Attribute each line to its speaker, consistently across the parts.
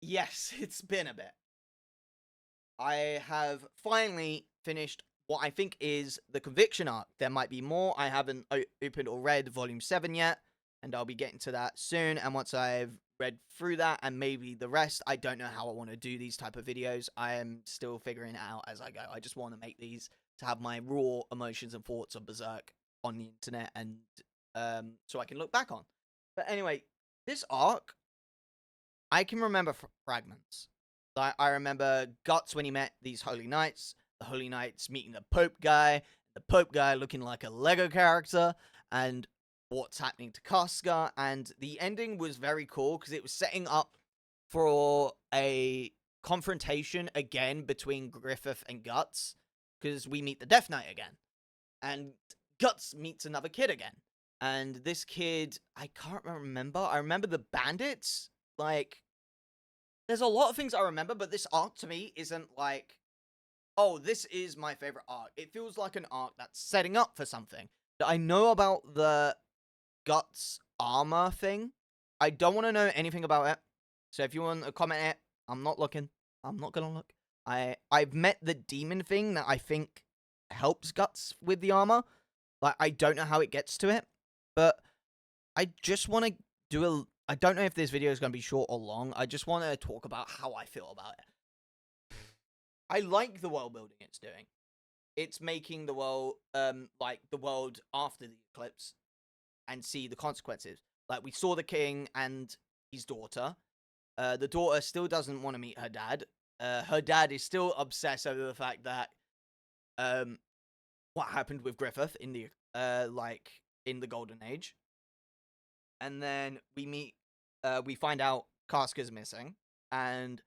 Speaker 1: Yes, it's been a bit. I have finally finished what I think is the Conviction arc. There might be more. I haven't opened or read Volume 7 yet, and I'll be getting to that soon. And once I've read through that and maybe the rest, I don't know how I want to do these type of videos. I am still figuring it out as I go. I just want to make these to have my raw emotions and thoughts of Berserk on the internet and so I can look back on. But anyway, this arc I can remember fragments. I remember Guts when he met these Holy Knights, the Holy Knights meeting the Pope guy looking like a Lego character, and what's happening to Casca. And the ending was very cool because it was setting up for a confrontation again between Griffith and Guts, because we meet the Death Knight again. And Guts meets another kid again. And this kid, I can't remember. I remember the bandits. Like, there's a lot of things I remember, but this arc to me isn't like, oh, this is my favorite arc. It feels like an arc that's setting up for something. I know about the Guts armor thing. I don't want to know anything about it. So if you want to comment it, I'm not looking. I'm not gonna look. I've met the demon thing that I think helps Guts with the armor. Like, I don't know how it gets to it, but I just want to do a. I don't know if this video is going to be short or long. I just want to talk about how I feel about it. I like the world building it's doing. It's making the world, like the world after the eclipse, and see the consequences. Like, we saw the king and his daughter. The daughter still doesn't want to meet her dad. Her dad is still obsessed over the fact that, what happened with Griffith in the, in the Golden Age. And then we find out Casca's missing, and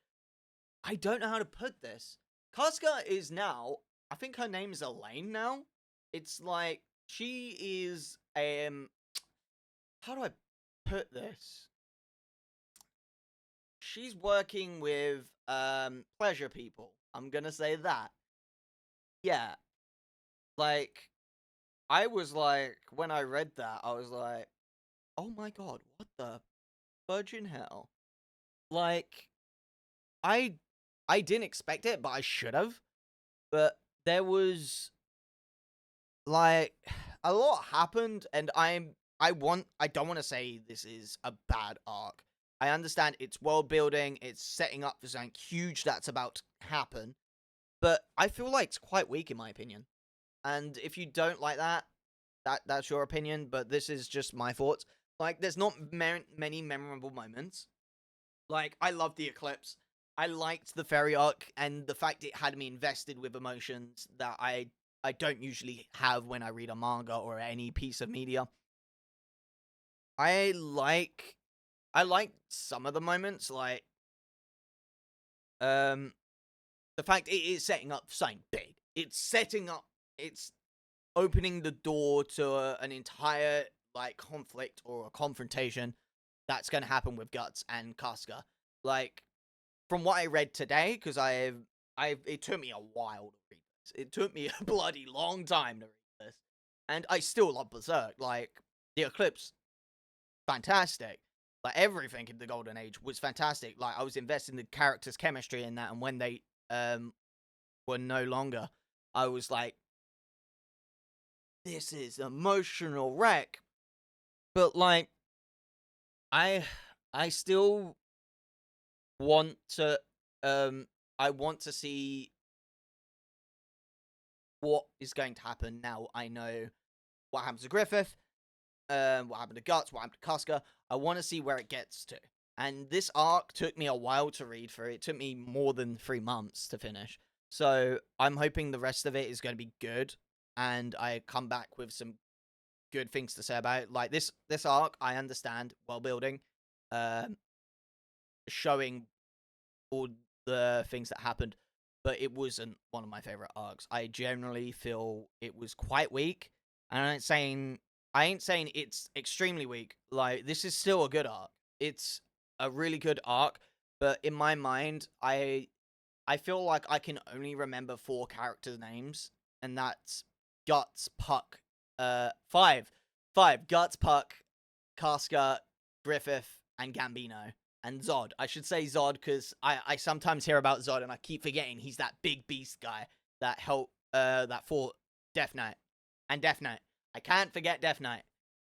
Speaker 1: I don't know how to put this. Casca is now, I think her name is Elaine now. It's like, she is, how do I put this? She's working with, pleasure people. I'm gonna say that. Yeah. Like, I was like, when I read that, I was like, oh my god, what the virgin hell? Like, I I didn't expect it, but I should have. But there was like a lot happened, and I don't want to say this is a bad arc. I understand it's world building, it's setting up for something huge that's about to happen, but I feel like it's quite weak in my opinion. And if you don't like that, that's your opinion, but this is just my thoughts. Like, there's not many memorable moments. Like, I loved the eclipse. I liked the fairy arc, and the fact it had me invested with emotions that I don't usually have when I read a manga or any piece of media. I like some of the moments, like the fact it is setting up something big. It's opening the door to an entire like conflict or a confrontation that's going to happen with Guts and Casca. Like, from what I read today, because it took me a while to read this. It took me a bloody long time to read this, and I still love Berserk. Like, the Eclipse, fantastic. Like, everything in the Golden Age was fantastic. Like, I was invested in the characters' chemistry in that, and when they were no longer, I was like, this is emotional wreck. But like, I still want to I want to see what is going to happen now. I know what happens to Griffith, what happened to Guts, what happened to Casca. I want to see where it gets to. And this arc took me a while to read through. It took me more than 3 months to finish. So I'm hoping the rest of it is going to be good, and I come back with some good things to say about it. Like, this arc, I understand, world building, showing all the things that happened, but it wasn't one of my favorite arcs. I generally feel it was quite weak, and I ain't saying it's extremely weak. Like, this is still a good arc. It's a really good arc, but in my mind, I feel like I can only remember 4 characters' names, and that's Guts, Puck, 5. Guts, Puck, Casca, Griffith, and Gambino. and Zod. I should say Zod because I sometimes hear about Zod and I keep forgetting he's that big beast guy that that fought Death Knight. And Death Knight. I can't forget Death Knight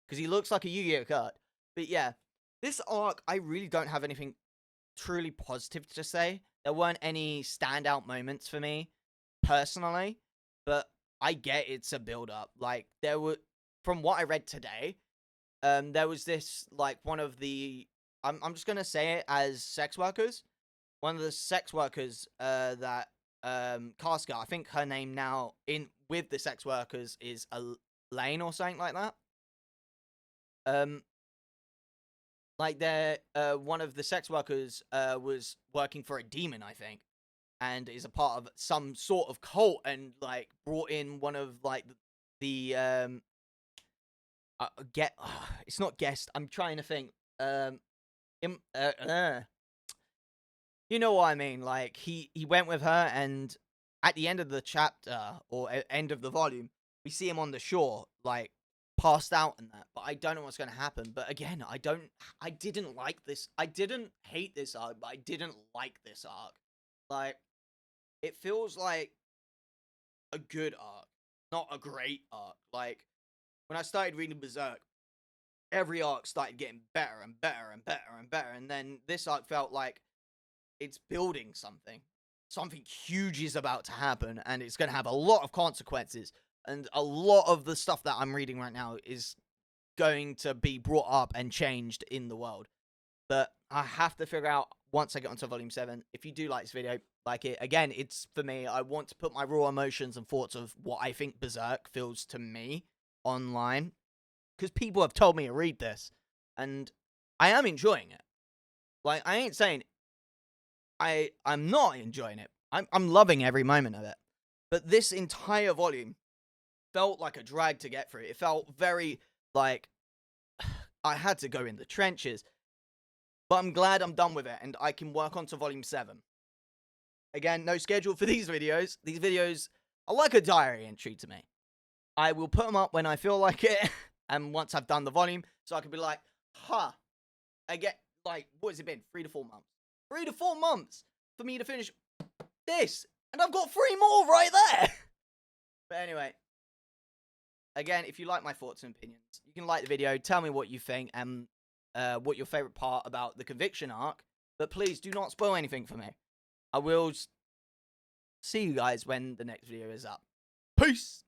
Speaker 1: because he looks like a Yu-Gi-Oh card. But yeah, this arc, I really don't have anything truly positive to say. There weren't any standout moments for me personally, but I get it's a build-up. Like, there were, from what I read today, there was this, like, one of the, I'm just gonna say it as sex workers. One of the sex workers, that, Casca, I think her name now, with the sex workers is Elaine or something like that. Like, one of the sex workers, was working for a demon, I think, and is a part of some sort of cult, and, like, brought in one of, like, the, it's not guest, I'm trying to think, you know what I mean, like, he went with her, and at the end of the chapter, or end of the volume, we see him on the shore, like, passed out and that, but I don't know what's going to happen. But again, I didn't like this. I didn't hate this arc, but I didn't like this arc. Like, it feels like a good arc, not a great arc. Like, when I started reading Berserk, every arc started getting better and better and better and better, and then this arc felt like it's building something. Something huge is about to happen, and it's going to have a lot of consequences. And a lot of the stuff that I'm reading right now is going to be brought up and changed in the world. But I have to figure out, once I get onto Volume 7, if you do like this video, like it. Again, it's for me. I want to put my raw emotions and thoughts of what I think Berserk feels to me online. Because people have told me to read this. And I am enjoying it. Like, I ain't saying I'm not enjoying it. I'm loving every moment of it. But this entire volume felt like a drag to get through. It felt very, like, I had to go in the trenches. But I'm glad I'm done with it, and I can work on to Volume 7. Again, no schedule for these videos. These videos are like a diary entry to me. I will put them up when I feel like it, and once I've done the volume, so I can be like, I get, like, what has it been? 3 to 4 months. 3 to 4 months for me to finish this, and I've got 3 more right there. But anyway, again, if you like my thoughts and opinions, you can like the video, tell me what you think, and what your favorite part about the Conviction arc. But please do not spoil anything for me. I will see you guys when the next video is up. Peace!